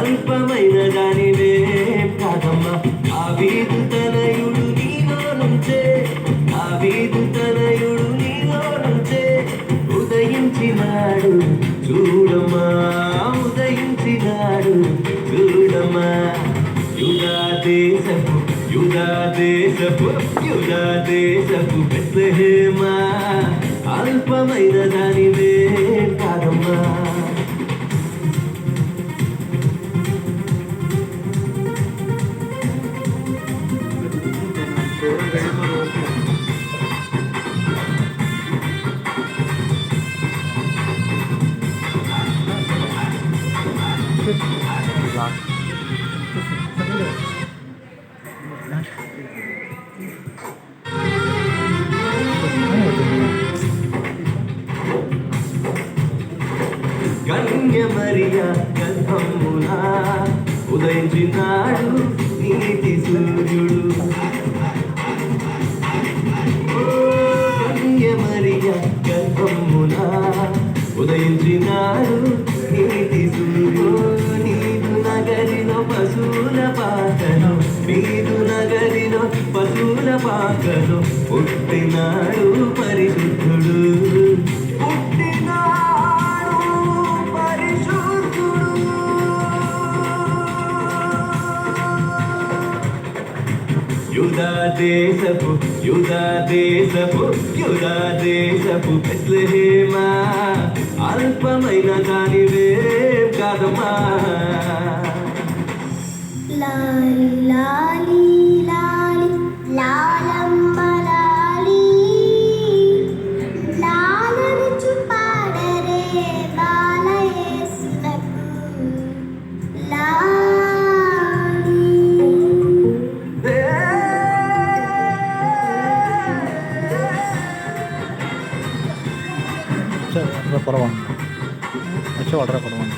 అల్పమైన దానివే కాదమ్మా. దావీదు తనయుడు నీలో నుంచే, దావీదు తనయుడు నీలో నుంచే ఉదయించినాడు చూడమ్మా, ఉదయించినాడు చూడమ్మా. యూదా దేశపు బెత్లెహేమా, అల్పమైన దానివే కాదమ్మా. కన్య మరియా గర్భమున ఉదయించినాడు నీతి సూర్యుడు. కన్య మరియా గర్భమున ఉదయించినాడు నీతి సూర్యుడు. నీదు నగరిలో పశువుల పాకను, నీదు నగరిలో పశువుల పాకను పుట్టినాడు పరిశుద్ధుడు. యూదా దేశపు బెత్లెహేమా, అల్పమైన దానివే కాదమ్మా. లాలి లాలి లాలి లాలమ్మ లాలి, లాలనుచు పాడరే బాలయేసునకు లాలి. കുറവാണ് പക്ഷെ വളരെ കുറവാണ്.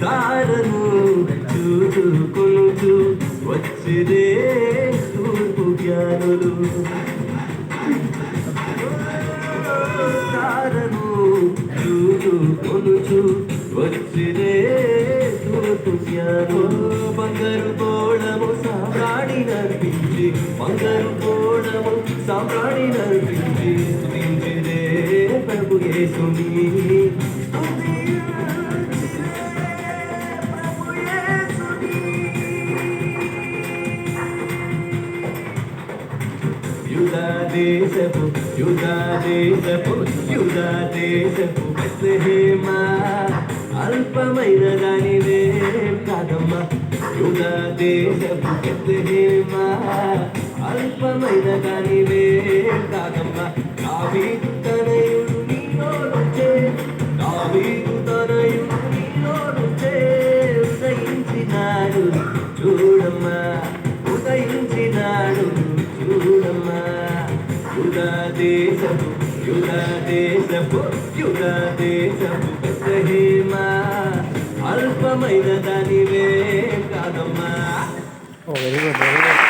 తారను చూసుకొనుచు వచ్చిరే తూర్పు జ్ఞానులు. తారను చూసుకొనుచు వచ్చిరే తూర్పు జ్ఞానులు. బంగారు కోణము సామ్రాణి నర్పించి, బంగారు కోణము సామ్రాణి నర్పించి స్తుతించిరే ప్రభు యేసుని. యూదా దేశపు బెత్లెహేమా, అల్పమైన దానివే కాదమ్మా. యూదా దేశపు బెత్లెహేమా, అల్పమైన దానివే కాదమ్మా. దావీదు తనయుడు నీలో నుంచే, దావీదు తనయుడు నీలో నుంచే ఉదయించినాడు చూడమ్మా, ఉదయించినాడు చూడమ్మా. యూదా దేశపు బెత్లెహేమా, అల్పమైన దానివే కాదమ్మా. Very good.